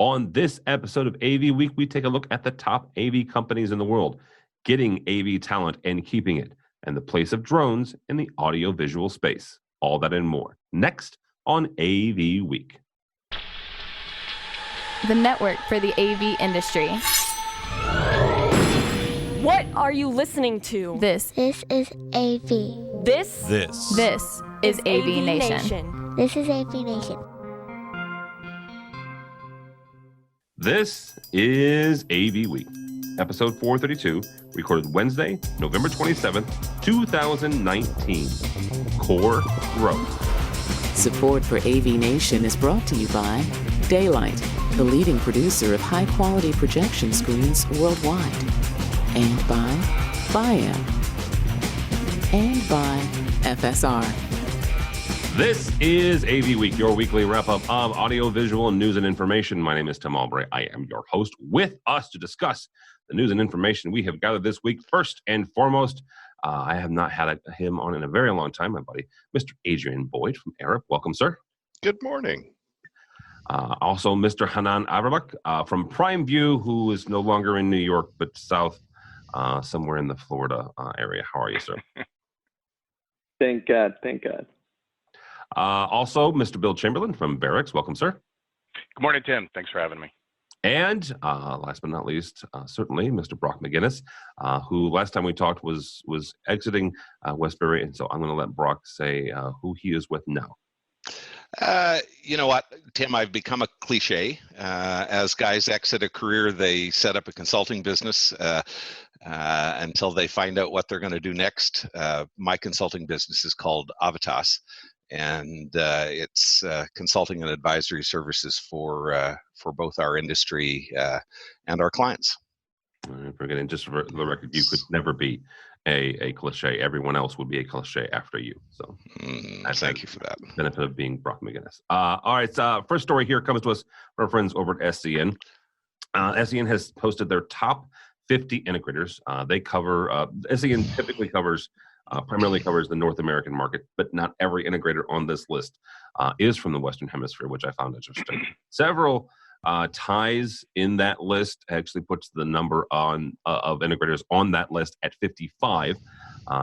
On this episode of AV Week, we take a look at the top AV companies in the world, getting AV talent and keeping it, and the place of drones in the audiovisual space. All that and more. Next on AV Week. The network for the AV industry. What are you listening to? This is AV. This is AVNation. This is AVNation. This is AV Week, episode 432, recorded Wednesday, November 27th, 2019. Core Growth. Support for AVNation is brought to you by Daylight, the leading producer of high-quality projection screens worldwide, and by Biam, and by FSR. This is AV Week, your weekly wrap-up of audiovisual news and information. My name is Tim Albright. I am your host. With us to discuss the news and information we have gathered this week, first and foremost, I have not had him on in a very long time, my buddy, Mr. Adrian Boyd from Arab. Welcome, sir. Good morning. Also, Mr. Hanan Averlak from Prime View, who is no longer in New York, but south, somewhere in the Florida area. How are you, sir? Thank God. Also, Mr. Bill Chamberlain from Barracks. Welcome, sir. Good morning, Tim. Thanks for having me. And last but not least, certainly, Mr. Brock McGinnis, who last time we talked was exiting Westbury. And so I'm going to let Brock say who he is with now. You know what, Tim, I've become a cliche. As guys exit a career, they set up a consulting business until they find out what they're going to do next. My consulting business is called Avitas, and it's consulting and advisory services for both our industry and our clients. Forgetting, just for the record, you could never be a cliche. Everyone else would be a cliche after you. So thank you for that. Benefit of being Brock McGinnis. All right, first story here comes to us from our friends over at SCN. SCN has posted their top 50 integrators. They cover, SCN typically primarily covers the North American market, but not every integrator on this list is from the Western Hemisphere, which I found interesting. Several ties in that list actually puts the number of integrators on that list at 55,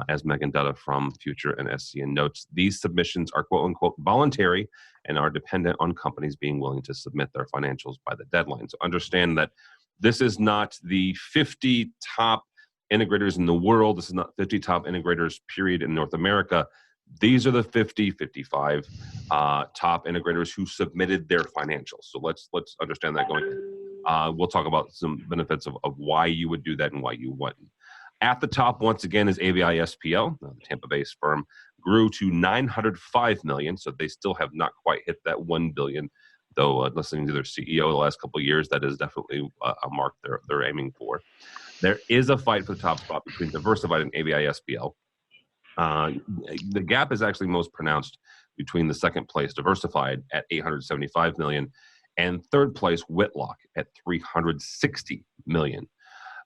as Megan Dutta from Future and SCN notes. These submissions are quote-unquote voluntary and are dependent on companies being willing to submit their financials by the deadline. So understand that this is not the 50 top integrators in the world. This is not 50 top integrators, period, in North America. These are the 50, 55 top integrators who submitted their financials. So let's understand that going in. We'll talk about some benefits of why you would do that and why you wouldn't. At the top, once again, is AVI SPL. The Tampa-based firm grew to $905 million, so they still have not quite hit that $1 billion. Though listening to their CEO the last couple of years, that is definitely a mark they're aiming for. There is a fight for the top spot between Diversified and AVI SPL. The gap is actually most pronounced between the second place, Diversified, at $875 million, and third place, Whitlock, at $360 million.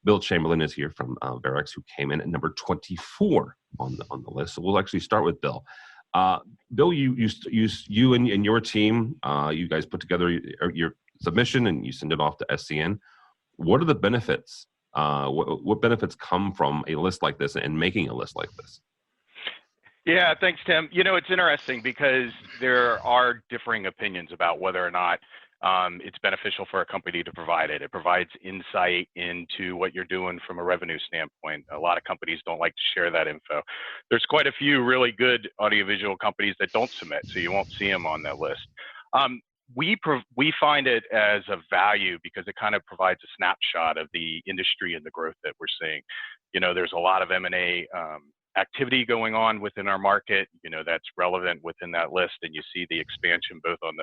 Bill Chamberlain is here from Barracks, who came in at number 24 on the list. So we'll actually start with Bill. Bill, you and your team, you guys put together your submission and you send it off to SCN. What are the benefits? What benefits come from a list like this and making a list like this? Yeah, thanks, Tim. You know, it's interesting because there are differing opinions about whether or not it's beneficial for a company to provide it. It provides insight into what you're doing from a revenue standpoint. A lot of companies don't like to share that info. There's quite a few really good audiovisual companies that don't submit, so you won't see them on that list. We find it as a value because it kind of provides a snapshot of the industry and the growth that we're seeing. You know, there's a lot of M&A activity going on within our market, you know, that's relevant within that list. And you see the expansion both on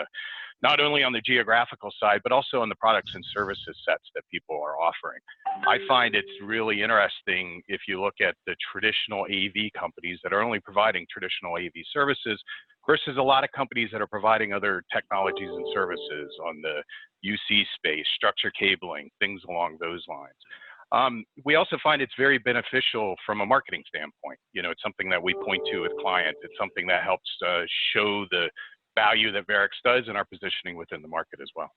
not only on the geographical side, but also on the products and services sets that people are offering. I find it's really interesting if you look at the traditional AV companies that are only providing traditional AV services versus a lot of companies that are providing other technologies and services on the UC space, structure cabling, things along those lines. We also find it's very beneficial from a marketing standpoint. You know, it's something that we point to with clients. It's something that helps show the value that Varix does in our positioning within the market as well.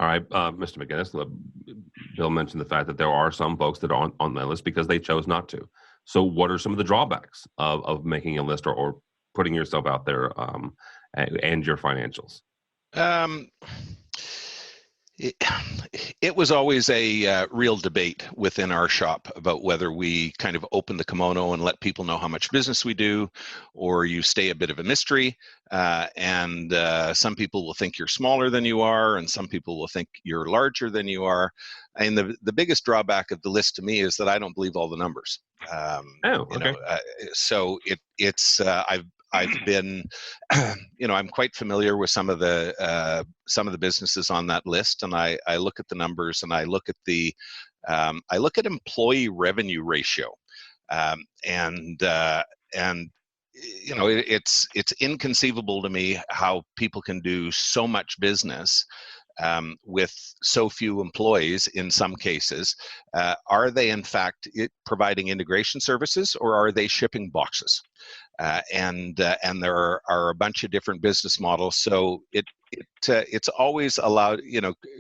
All right, Mr. McGinnis, Bill mentioned the fact that there are some folks that are on that list because they chose not to. So what are some of the drawbacks of making a list or putting yourself out there and your financials? Um, it was always a real debate within our shop about whether we kind of open the kimono and let people know how much business we do, or you stay a bit of a mystery. And some people will think you're smaller than you are, and some people will think you're larger than you are. And the biggest drawback of the list to me is that I don't believe all the numbers. So I've been, I'm quite familiar with some of the businesses on that list, and I look at the numbers and I look at employee revenue ratio, and it's inconceivable to me how people can do so much business with so few employees in some cases. Are they in fact providing integration services, or are they shipping boxes? And there are a bunch of different business models. So it's always allowed,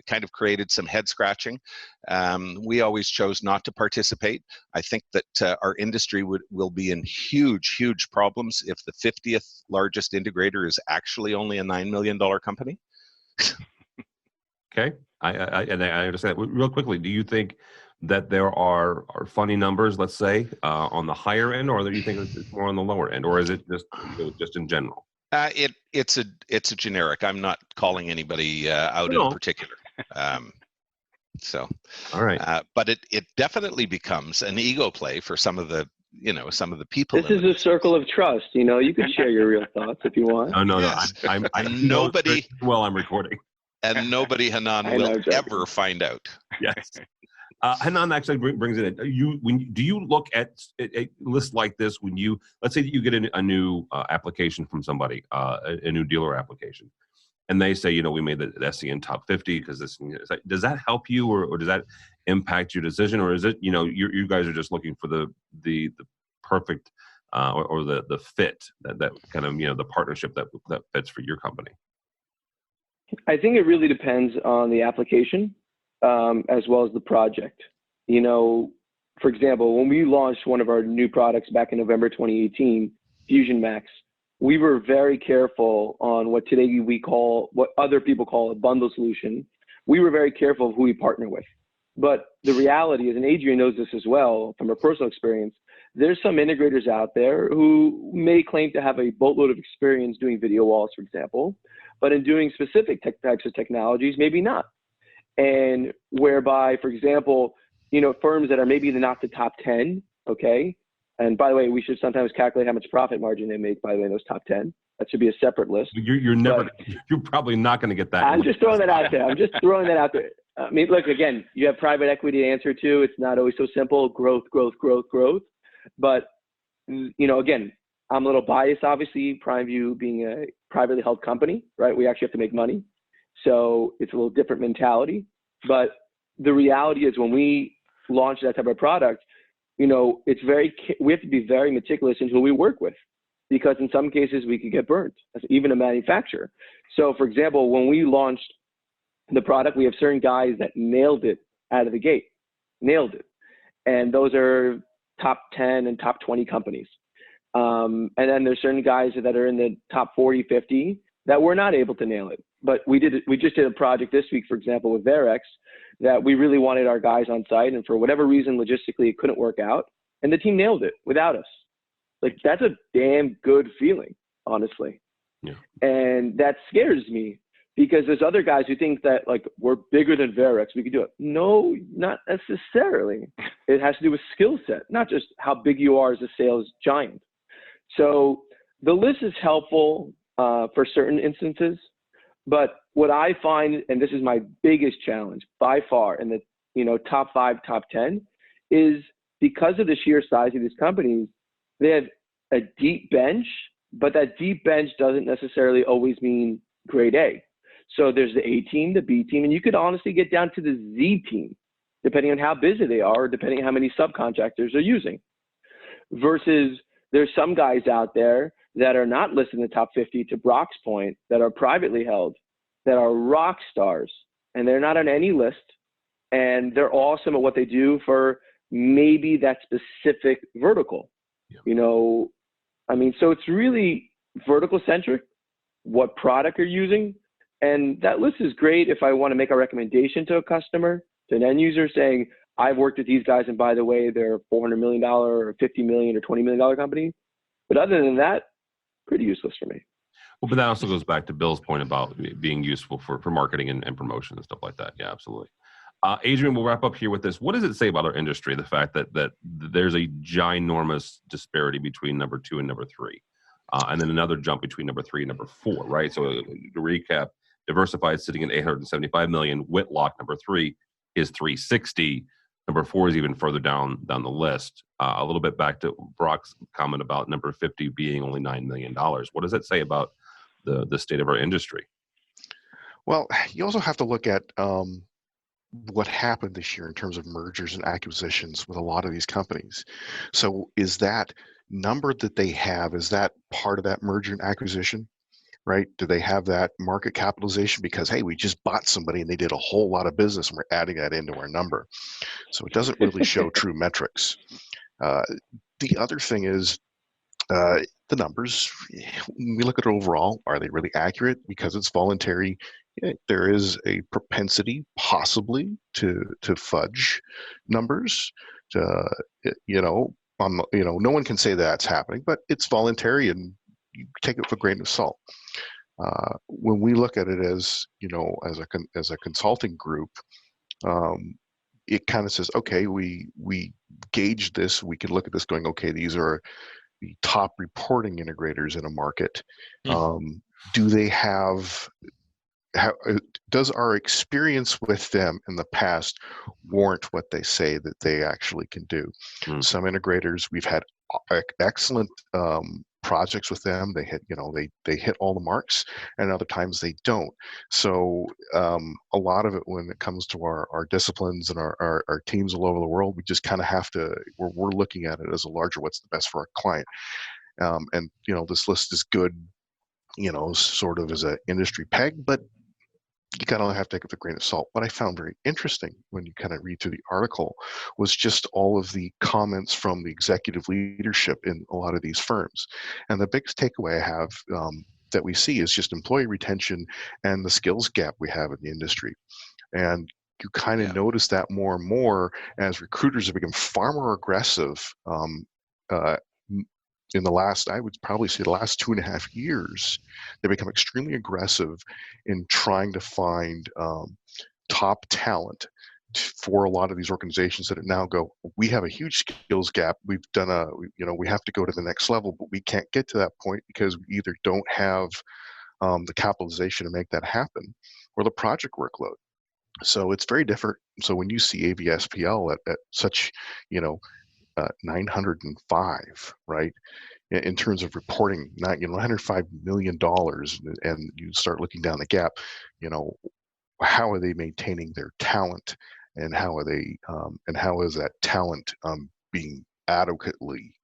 kind of created some head scratching. We always chose not to participate. I think that our industry will be in huge problems if the 50th largest integrator is actually only a $9 million company. Okay, I understand. Real quickly, do you think that there are funny numbers, let's say, on the higher end, or do you think it's more on the lower end, or is it just in general? It's a generic. I'm not calling anybody out in particular. So, all right. But it definitely becomes an ego play for some of the people. This is a circle of trust. You can share your real thoughts if you want. Oh, no, yes. I'm nobody. Well, I'm recording. And nobody, Hanan, will ever find out. Yes. Hanan actually brings it in. Do you look at a list like this when let's say that you get a new application from somebody, a new dealer application, and they say, we made the SCN top 50 because this. Does that help you, or does that impact your decision, or is it you guys are just looking for the perfect or the fit that kind of the partnership that fits for your company? I think it really depends on the application as well as the project. For example, when we launched one of our new products back in November 2018, Fusion Max, we were very careful on what other people call a bundle solution. We were very careful of who we partner with. But the reality is, and Adrian knows this as well from her personal experience, there's some integrators out there who may claim to have a boatload of experience doing video walls, for example, but in doing specific types of technologies, maybe not. And whereby, for example, firms that are maybe not the top 10, okay? And by the way, we should sometimes calculate how much profit margin they make, by the way, in those top 10. That should be a separate list. You're probably not going to get that. I'm just throwing that out there. I mean, look, again, you have private equity to answer to. It's not always so simple. Growth. But, again, I'm a little biased, obviously, PrimeView being a privately held company, right? We actually have to make money. So it's a little different mentality. But the reality is when we launch that type of product, we have to be very meticulous in who we work with, because in some cases we could get burnt, as even a manufacturer. So for example, when we launched the product, we have certain guys that nailed it out of the gate, And those are top 10 and top 20 companies. And then there's certain guys that are in the top 40, 50 that were not able to nail it. But we just did a project this week, for example, with Varex, that we really wanted our guys on site, and for whatever reason, logistically, it couldn't work out, and the team nailed it without us. Like, that's a damn good feeling, honestly. Yeah. And that scares me, because there's other guys who think that, like, we're bigger than Varex, we can do it. No, not necessarily. It has to do with skill set, not just how big you are as a sales giant. So the list is helpful for certain instances, but what I find, and this is my biggest challenge by far in the top 5, top 10, is because of the sheer size of these companies, they have a deep bench, but that deep bench doesn't necessarily always mean grade A. So there's the A team, the B team, and you could honestly get down to the Z team, depending on how busy they are, or depending on how many subcontractors they're using. Versus there's some guys out there that are not listed in the top 50, to Brock's point, that are privately held, that are rock stars, and they're not on any list, and they're awesome at what they do for maybe that specific vertical. So it's really vertical centric, what product you're using. And that list is great if I want to make a recommendation to a customer, to an end user saying, I've worked with these guys, and by the way, they're $400 million or $50 million or $20 million company. But other than that, pretty useless for me. Well, but that also goes back to Bill's point about being useful for marketing and promotion and stuff like that. Yeah, absolutely. Adrian, we'll wrap up here with this. What does it say about our industry, the fact that there's a ginormous disparity between number 2 and number 3, and then another jump between number 3 and number 4, right? So to recap, Diversified sitting at 875 million. Whitlock, number 3, is 360. Number 4 is even further down the list. A little bit back to Brock's comment about number 50 being only $9 million. What does that say about the state of our industry? Well, you also have to look at what happened this year in terms of mergers and acquisitions with a lot of these companies. So is that number that they have, is that part of that merger and acquisition, right? Do they have that market capitalization because, hey, we just bought somebody and they did a whole lot of business and we're adding that into our number? So it doesn't really show true metrics. The other thing is the numbers. When we look at it overall, are they really accurate? Because it's voluntary, there is a propensity possibly to fudge numbers. No one can say that's happening, but it's voluntary and you take it with a grain of salt. When we look at it as a consulting group, it kind of says, okay, we gauge this. We can look at this going, okay, these are the top reporting integrators in a market. Do they have? Does our experience with them in the past warrant what they say that they actually can do? Some integrators, we've had excellent projects with them. They hit, they hit all the marks, and other times they don't. So a lot of it, when it comes to our disciplines and our teams all over the world, we just kind of have to, we're looking at it as a larger, what's the best for our client. And this list is good, sort of as an industry peg, but you kind of have to take it with a grain of salt. What I found very interesting when you kind of read through the article was just all of the comments from the executive leadership in a lot of these firms. And the biggest takeaway I have that we see is just employee retention and the skills gap we have in the industry. And you kind of notice that more and more as recruiters have become far more aggressive in the last, I would probably say the last 2.5 years. They become extremely aggressive in trying to find top talent for a lot of these organizations that now go, we have a huge skills gap. We've done we have to go to the next level, but we can't get to that point because we either don't have the capitalization to make that happen or the project workload. So it's very different. So when you see AVSPL at such, 905, right? In terms of reporting, $105 million, and you start looking down the gap, how are they maintaining their talent, and how are they, and how is that talent being adequately,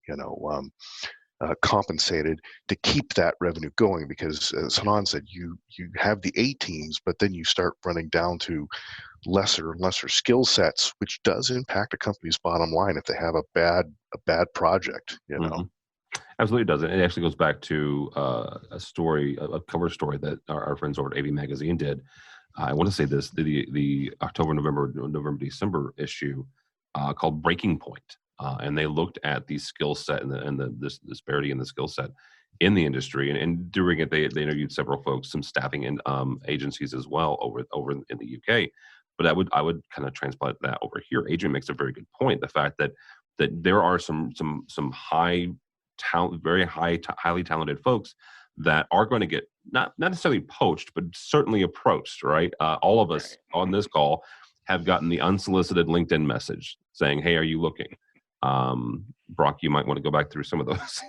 compensated to keep that revenue going? Because as Hanan said, you have the A teams, but then you start running down to lesser and lesser skill sets, which does impact a company's bottom line if they have a bad project. Absolutely does. It actually goes back to a cover story that our friends over at AV Magazine did. I want to say this, the October, November, December issue called Breaking Point. And they looked at the skill set and the disparity in the skill set in the industry. And during it, they interviewed several folks, some staffing and agencies as well over in the UK. But I would kind of transplant that over here. Adrian makes a very good point. The fact that there are some high talent, very highly talented folks that are going to get not necessarily poached, but certainly approached. Right? All of us on this call have gotten the unsolicited LinkedIn message saying, "Hey, are you looking?" Brock, you might want to go back through some of those.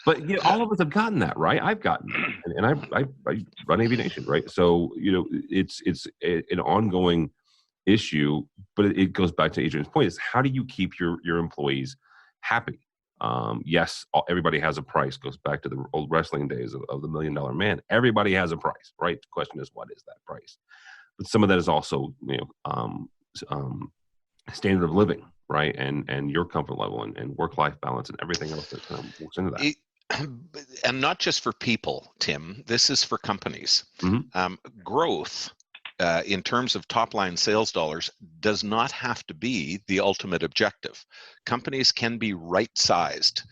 But all of us have gotten that, right? I've gotten that, and I run AVNation, right? So it's an ongoing issue, but it goes back to Adrian's point: is how do you keep your employees happy? Yes, everybody has a price. Goes back to the old wrestling days of the $1 Million Man. Everybody has a price, right? The question is, what is that price? But some of that is also, standard of living, right? And your comfort level and work-life balance and everything else that kind of works into that. And not just for people, Tim, this is for companies. Growth in terms of top line sales dollars does not have to be the ultimate objective. Companies can be right-sized.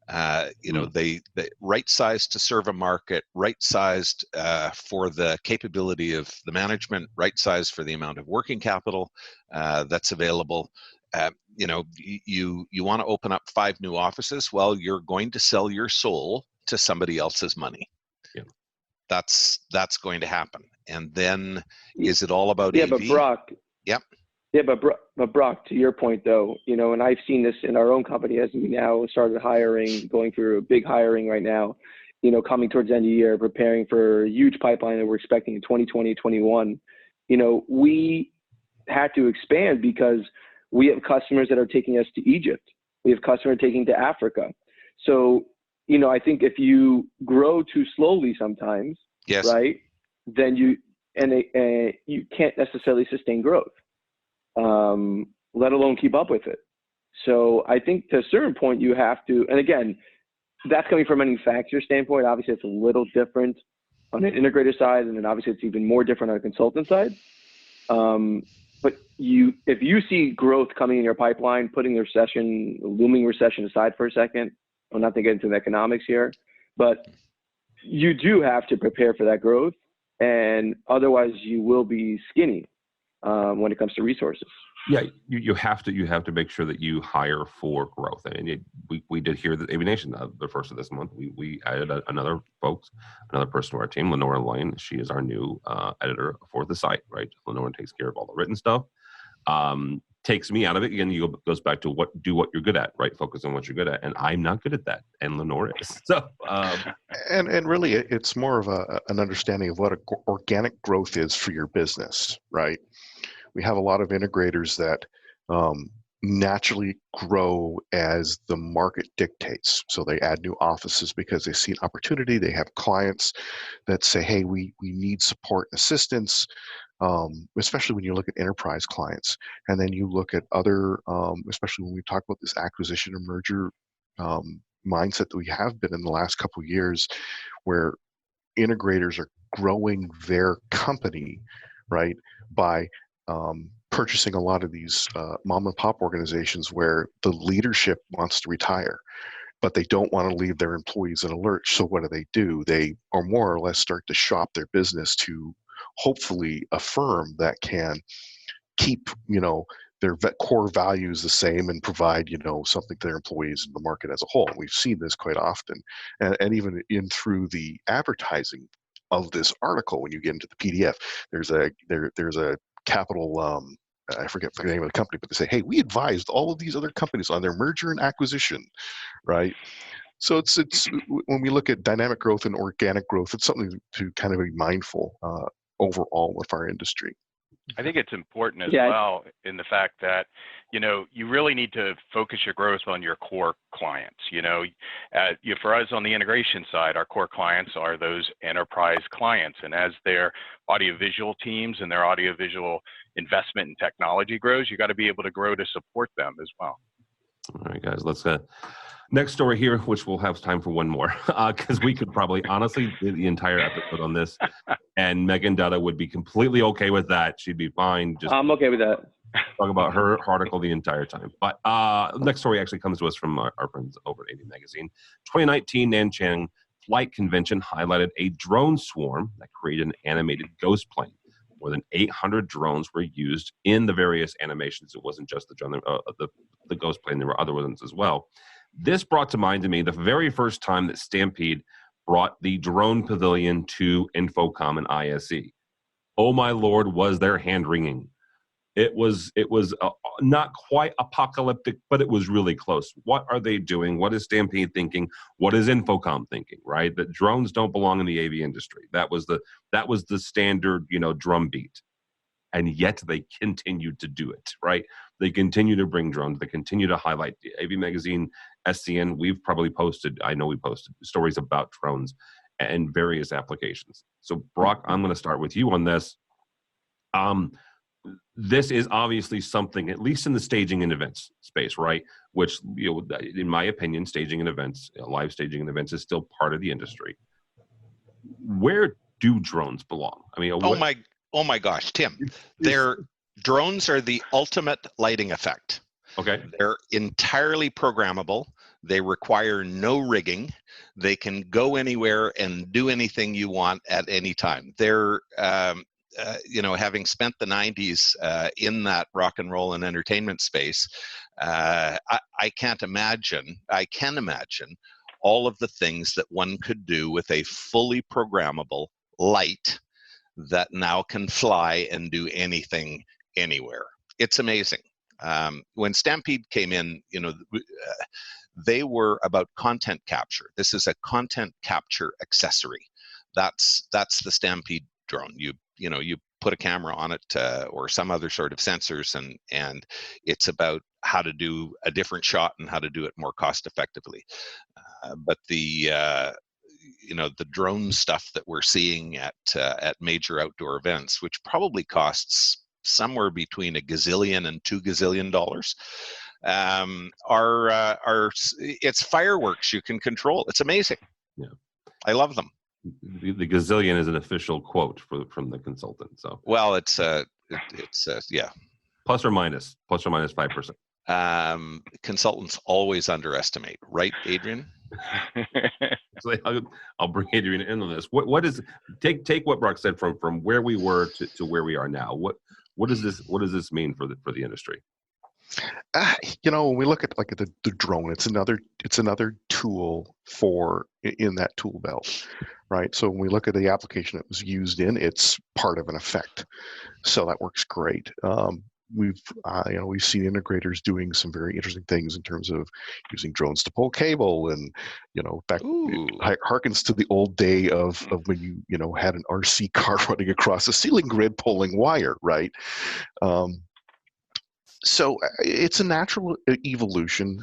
They right-sized to serve a market, right-sized for the capability of the management, right-sized for the amount of working capital that's available. You want to open up 5 new offices. Well, you're going to sell your soul to somebody else's money. Yeah. That's going to happen. And then, is it all about AV? But Brock. Yep. Yeah, but Brock, to your point though, and I've seen this in our own company as we now started hiring, going through a big hiring right now, coming towards the end of the year, preparing for a huge pipeline that we're expecting in 2020, 21. We had to expand because we have customers that are taking us to Egypt. We have customers taking to Africa. So, I think if you grow too slowly sometimes, yes, right, then you can't necessarily sustain growth, let alone keep up with it. So I think to a certain point you have to, and again, that's coming from a manufacturer standpoint. Obviously, it's a little different on an integrator side, and then obviously it's even more different on a consultant side. But if you see growth coming in your pipeline, putting the looming recession aside for a second, I'm not going to get into the economics here, but you do have to prepare for that growth, and otherwise you will be skinny when it comes to resources. Yeah, you have to make sure that you hire for growth. And we did hear that AVNation, the first of this month, we added another person to our team, Lenora Lane. She is our new editor for the site, right? Lenora takes care of all the written stuff. Takes me out of it. Again, goes back to what you're good at, right? Focus on what you're good at. And I'm not good at that. And Lenora is. So, and really it's more of an understanding of what organic growth is for your business, right? We have a lot of integrators that naturally grow as the market dictates. So they add new offices because they see an opportunity. They have clients that say, hey, we need support and assistance, especially when you look at enterprise clients. And then you look at other, especially when we talk about this acquisition or merger mindset that we have been in the last couple of years, where integrators are growing their company, right, by purchasing a lot of these mom and pop organizations where the leadership wants to retire, but they don't want to leave their employees in a lurch. So what do? They are more or less start to shop their business to hopefully a firm that can keep, their core values the same and provide, something to their employees and the market as a whole. And we've seen this quite often, and even through the advertising of this article, when you get into the PDF, there's a capital, I forget the name of the company, but they say, hey, we advised all of these other companies on their merger and acquisition, right? So it's when we look at dynamic growth and organic growth, it's something to kind of be mindful overall with our industry. I think it's important as well in the fact that, you really need to focus your growth on your core clients. For us on the integration side, our core clients are those enterprise clients. And as their audiovisual teams and their audiovisual investment in technology grows, you got to be able to grow to support them as well. All right, guys, let's next story here, which we'll have time for one more, because we could probably honestly do the entire episode on this, and Megan Dutta would be completely okay with that. She'd be fine. I'm okay with that. Talk about her article the entire time. But next story actually comes to us from our friends over at AV Magazine. 2019 Nanchang Flight Convention highlighted a drone swarm that created an animated ghost plane. More than 800 drones were used in the various animations. It wasn't just the drone, the ghost plane. There were other ones as well. This brought to mind to me the very first time that Stampede brought the drone pavilion to Infocom and ISE. Oh my Lord, was their hand wringing. It was not quite apocalyptic, but it was really close. What are they doing? What is Stampede thinking? What is Infocom thinking? Right, that drones don't belong in the AV industry. That was the standard, drumbeat, and yet they continued to do it. Right, they continue to bring drones. They continue to highlight. The AV Magazine SCN, we've probably posted, I know we posted stories about drones and various applications. So Brock, I'm going to start with you on this. This is obviously something, at least in the staging and events space, right? Which, in my opinion, staging and events, live staging and events is still part of the industry. Where do drones belong? I mean, oh my gosh, Tim, drones are the ultimate lighting effect. Okay. They're entirely programmable. They require no rigging. They can go anywhere and do anything you want at any time. They're having spent the 90s in that rock and roll and entertainment space, I can imagine all of the things that one could do with a fully programmable light that now can fly and do anything anywhere. It's amazing. When Stampede came in, they were about content capture. This is a content capture accessory. That's the Stampede drone. You put a camera on it or some other sort of sensors, and it's about how to do a different shot and how to do it more cost effectively. But the drone stuff that we're seeing at major outdoor events, which probably costs somewhere between $1 gazillion and $2 gazillion, it's fireworks you can control. It's amazing. Yeah, I love them. The gazillion is an official quote from the consultant. So well, it's yeah, plus or minus 5%. Consultants always underestimate, right, Adrian? So I'll bring Adrian into this. What is take what Brock said from where we were to where we are now. What does this mean for the industry? When we look at the drone, it's another tool in that tool belt, right? So when we look at the application it was used in, it's part of an effect. So that works great. We've seen integrators doing some very interesting things in terms of using drones to pull cable, and it harkens to the old day of when you had an RC car running across a ceiling grid pulling wire, right? So it's a natural evolution.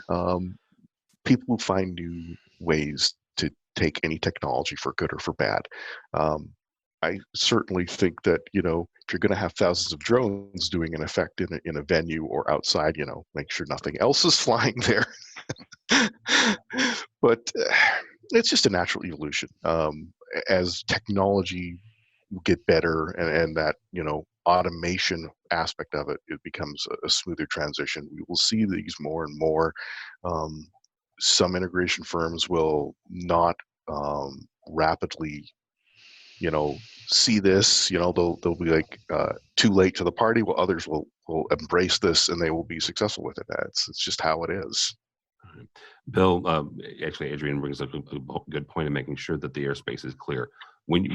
People will find new ways to take any technology for good or for bad. I certainly think that, if you're going to have thousands of drones doing an effect in a venue or outside, make sure nothing else is flying there. But it's just a natural evolution. As technology will get better and that, automation aspect of it becomes a smoother transition. We will see these more and more. Some integration firms will not rapidly see this, they'll be like too late to the party, while others will embrace this and they will be successful with it. It's just how it is. Bill, actually, Adrian brings up a good point in making sure that the airspace is clear. When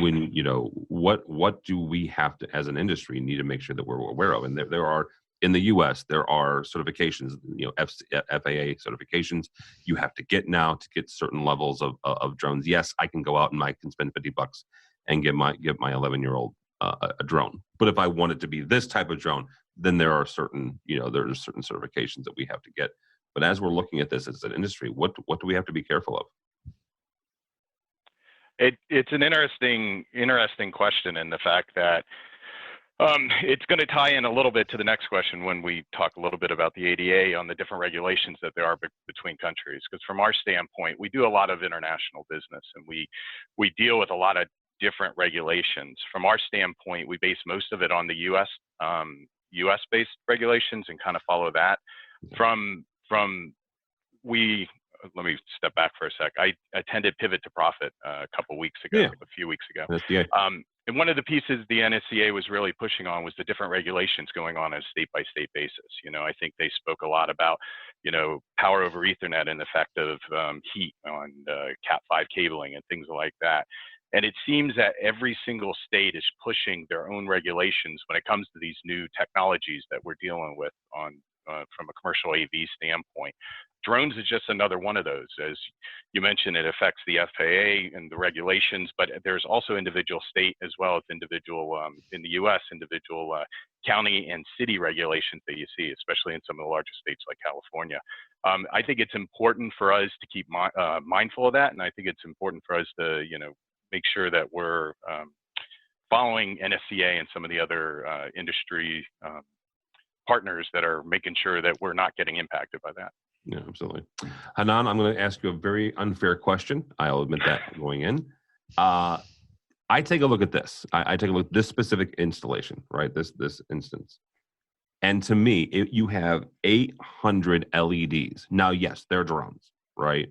what do we have to, as an industry, need to make sure that we're aware of? And there are, in the U.S., there are certifications, FAA certifications you have to get now to get certain levels of drones. Yes, I can go out and I can spend $50 and give my 11-year-old a drone. But if I want it to be this type of drone, then there are certain certifications that we have to get. But as we're looking at this as an industry, what do we have to be careful of? It's an interesting question, in the fact that it's going to tie in a little bit to the next question when we talk a little bit about the ADA on the different regulations that there are between countries. Because from our standpoint, we do a lot of international business, and we deal with a lot of different regulations. From our standpoint, we base most of it on the US-based regulations and kind of follow that. Let me step back for a sec. I attended Pivot to Profit a few weeks ago. And one of the pieces the NSCA was really pushing on was the different regulations going on a state-by-state basis. I think they spoke a lot about, power over Ethernet and the effect of heat on Cat5 cabling and things like that. And it seems that every single state is pushing their own regulations when it comes to these new technologies that we're dealing with on from a commercial AV standpoint. Drones is just another one of those. As you mentioned, it affects the FAA and the regulations, but there's also individual state as well as individual, in the U.S., individual county and city regulations that you see, especially in some of the larger states like California. I think it's important for us to keep mindful of that, and I think it's important for us to, make sure that we're following NFCA and some of the other industry partners that are making sure that we're not getting impacted by that. Yeah, absolutely. Hanan, I'm going to ask you a very unfair question. I'll admit that going in. I take a look at this. I take a look at this specific installation, right? This instance. And to me, you have 800 LEDs. Now, yes, they're drones, right?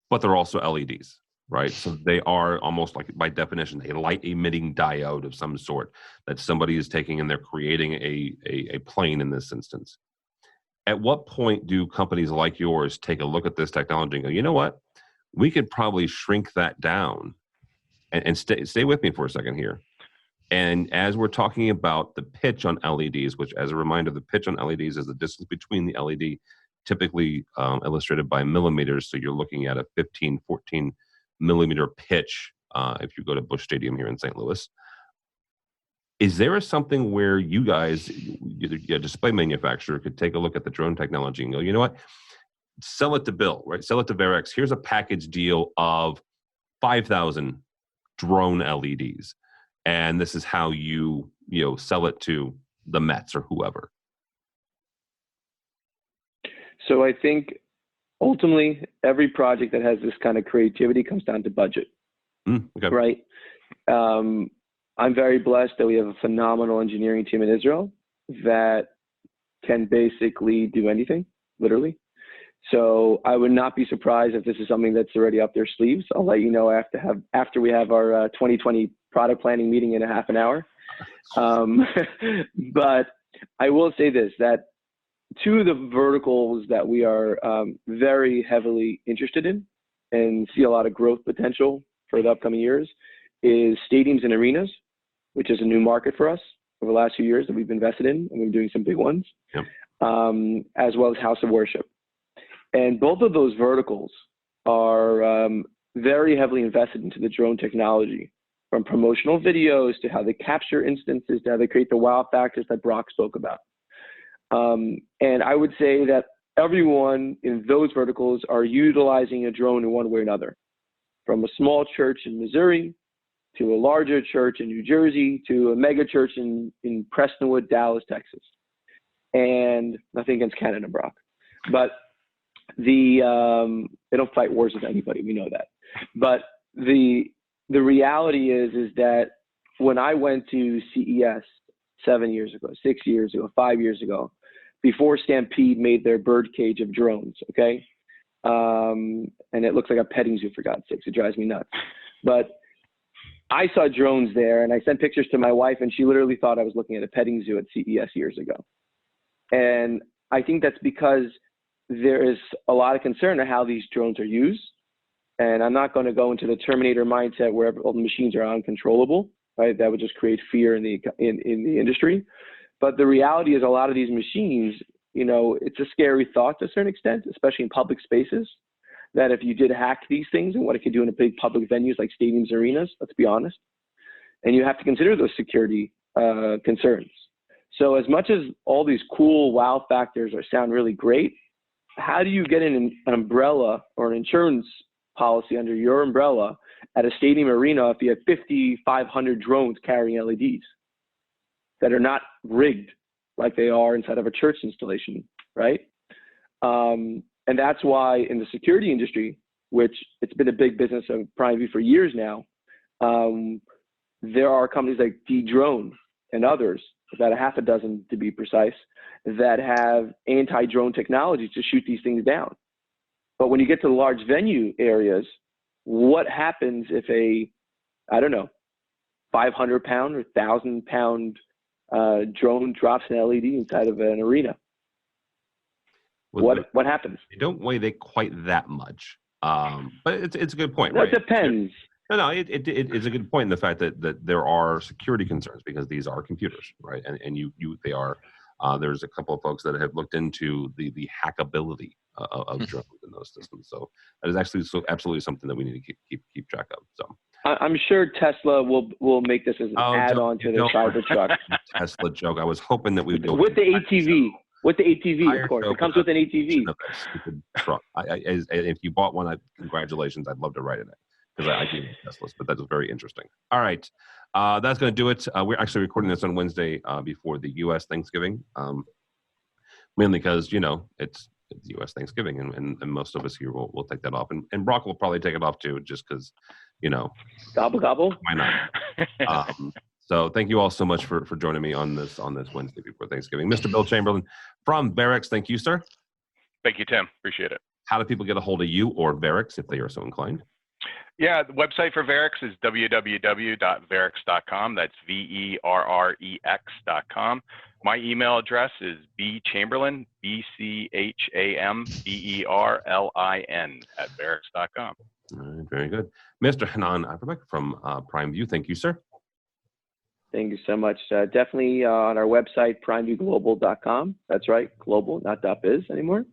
But they're also LEDs, right? So they are almost like, by definition, a light emitting diode of some sort that somebody is taking and they're creating a plane in this instance. At what point do companies like yours take a look at this technology and go, you know what? We could probably shrink that down, and stay with me for a second here. And as we're talking about the pitch on LEDs, which, as a reminder, the pitch on LEDs is the distance between the LED, typically illustrated by millimeters. So you're looking at a 15, 14 millimeter pitch if you go to Busch Stadium here in St. Louis. Is there something where you guys, a display manufacturer, could take a look at the drone technology and go, you know what, sell it to Bill, right? Sell it to Varex. Here's a package deal of 5,000 drone LEDs, and this is how you sell it to the Mets or whoever. So I think ultimately every project that has this kind of creativity comes down to budget, okay. Right? I'm very blessed that we have a phenomenal engineering team in Israel that can basically do anything, literally. So I would not be surprised if this is something that's already up their sleeves. I'll let you know after we have our 2020 product planning meeting in a half an hour. But I will say this, that two of the verticals that we are very heavily interested in and see a lot of growth potential for the upcoming years is stadiums and arenas, which is a new market for us over the last few years that we've invested in, and we're doing some big ones, yep. As well as house of worship. And both of those verticals are very heavily invested into the drone technology, from promotional videos to how they capture instances to how they create the wow factors that Brock spoke about. And I would say that everyone in those verticals are utilizing a drone in one way or another, from a small church in Missouri to a larger church in New Jersey to a mega church in Prestonwood, Dallas, Texas. And nothing against Canada, Brock, but they don't fight wars with anybody. We know that. But the reality is that when I went to CES 7 years ago, 6 years ago, 5 years ago, before Stampede made their birdcage of drones, okay? And it looks like a petting zoo, for God's sakes. It drives me nuts. But I saw drones there, and I sent pictures to my wife, and she literally thought I was looking at a petting zoo at CES years ago. And I think that's because there is a lot of concern of how these drones are used. And I'm not going to go into the Terminator mindset where all the machines are uncontrollable, right? That would just create fear in the industry. But the reality is a lot of these machines, it's a scary thought to a certain extent, especially in public spaces, that if you did hack these things and what it could do in a big public venues like stadiums, arenas, let's be honest. And you have to consider those security concerns. So as much as all these cool wow factors sound really great, how do you get an umbrella or an insurance policy under your umbrella at a stadium arena if you have 5,500 drones carrying LEDs that are not rigged like they are inside of a church installation, right? And that's why in the security industry, which it's been a big business of Prime View for years now, there are companies like D-Drone and others, about a half a dozen to be precise, that have anti-drone technology to shoot these things down. But when you get to the large venue areas, what happens if 500-pound or 1,000-pound drone drops an LED inside of an arena? Well, what happens? They don't weigh quite that much, but it's a good point, Well, right? It depends. No, it's a good point in the fact that there are security concerns because these are computers, right? And they are There's a couple of folks that have looked into the hackability of drones in those systems. So that is actually absolutely something that we need to keep track of. So I'm sure Tesla will make this as an add-on to their Cybertruck. Tesla joke. I was hoping that we would go with the ATV. With the ATV, of course, it comes with an ATV. Stupid truck. If you bought one, congratulations. I'd love to ride in it because I do Teslas, but that's very interesting. All right, that's going to do it. We're actually recording this on Wednesday before the U.S. Thanksgiving, mainly because it's U.S. Thanksgiving, and most of us here will take that off, and Brock will probably take it off too, just because gobble gobble. Why not? So thank you all so much for joining me on this Wednesday before Thanksgiving. Mr. Bill Chamberlain from Varex, thank you, sir. Thank you, Tim. Appreciate it. How do people get a hold of you or Varex if they are so inclined? Yeah, the website for Varex is www.varex.com. That's VERREX.com. My email address is bchamberlin, BCHAMBERLIN @varex.com. All right, very good. Mr. Hanan Iverbeck from Prime View, thank you, sir. Thank you so much. Definitely on our website, primeviewglobal.com. That's right, global, not .biz anymore.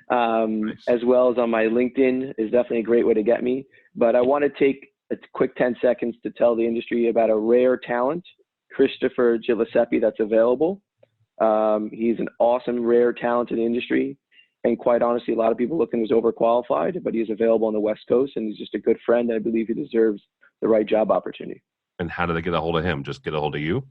Nice. As well as on my LinkedIn is definitely a great way to get me. But I want to take a quick 10 seconds to tell the industry about a rare talent, Christopher Giuseppe, that's available. He's an awesome, rare talent in the industry. And quite honestly, a lot of people look at him as overqualified, but he's available on the West Coast, and he's just a good friend. And I believe he deserves the right job opportunity. And how do they get a hold of him? Just get a hold of you?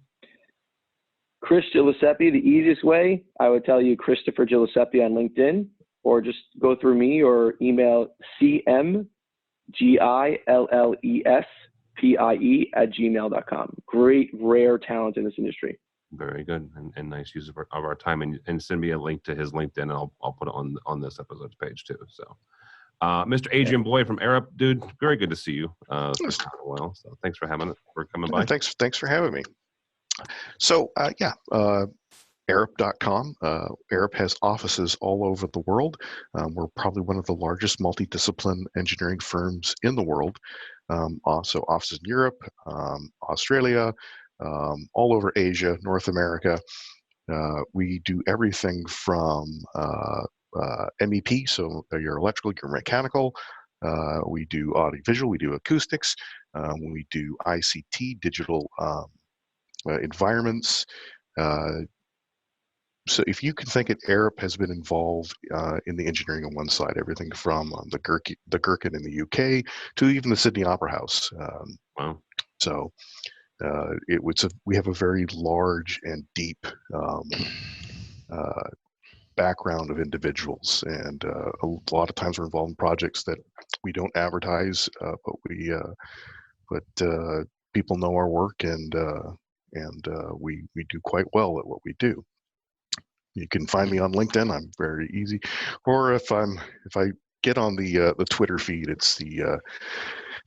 Chris Giuseppe, the easiest way, I would tell you Christopher Giuseppe on LinkedIn, or just go through me or email cmgillespie@gmail.com. Great, rare talent in this industry. Very good and nice use of our time. And send me a link to his LinkedIn, and I'll put it on this episode's page too. So, Mr. Adrian Boyd from Arup, dude, very good to see you. Well, so thanks for coming by. Thanks for having me. So Arup.com. Arup has offices all over the world. We're probably one of the largest multidiscipline engineering firms in the world. Also offices in Europe, Australia, all over Asia, North America. We do everything from MEP, so your electrical, your mechanical. We do audiovisual, we do acoustics, we do ICT, digital environments. So if you can think it, Arup has been involved in the engineering on one side, everything from the Gherkin in the UK to even the Sydney Opera House. Wow. So we have a very large and deep background of individuals, and a lot of times we're involved in projects that we don't advertise, but people know our work, and we do quite well at what we do. You can find me on LinkedIn. I'm very easy, or if I get on the Twitter feed, it's the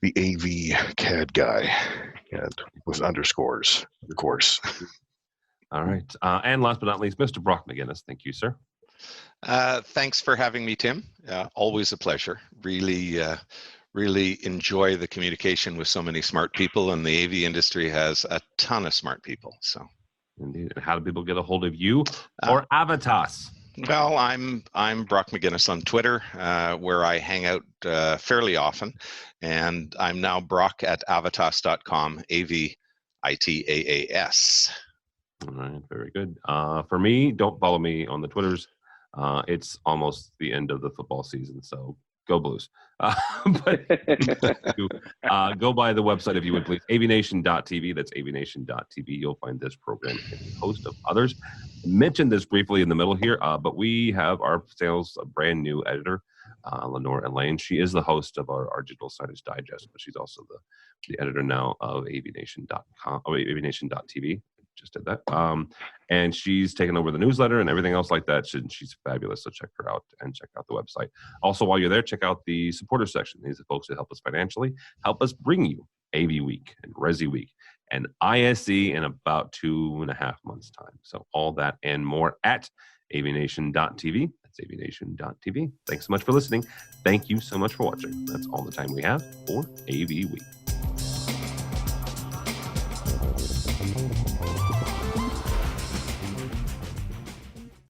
AV CAD guy, and with underscores, of course. All right, and last but not least, Mr. Brock McGinnis. Thank you, sir. Thanks for having me, Tim. Always a pleasure. Really enjoy the communication with so many smart people, and the AV industry has a ton of smart people. So. Indeed. And how do people get a hold of you or Avitas? Well, I'm Brock McGinnis on Twitter, where I hang out fairly often, and I'm now Brock at avitas.com, AVITAAS. All right, very good. For me, don't follow me on the Twitters. It's almost the end of the football season, so go Blues. But go by the website if you would, please. AVNation.tv. That's AVNation.tv. You'll find this program and a host of others. I mentioned this briefly in the middle here, but we have our brand new editor, Lenore Elaine. She is the host of our Digital Signage Digest, but she's also the editor now of AVNation.com, AVNation.tv. Just did that. And she's taken over the newsletter and everything else like that. She's fabulous. So check her out and check out the website. Also, while you're there, check out the supporter section. These are folks that help us financially, help us bring you AVWeek and ResiWeek and ISE in about 2.5 months' time. So all that and more at AVNation.tv. That's AVNation.tv. Thanks so much for listening. Thank you so much for watching. That's all the time we have for AVWeek.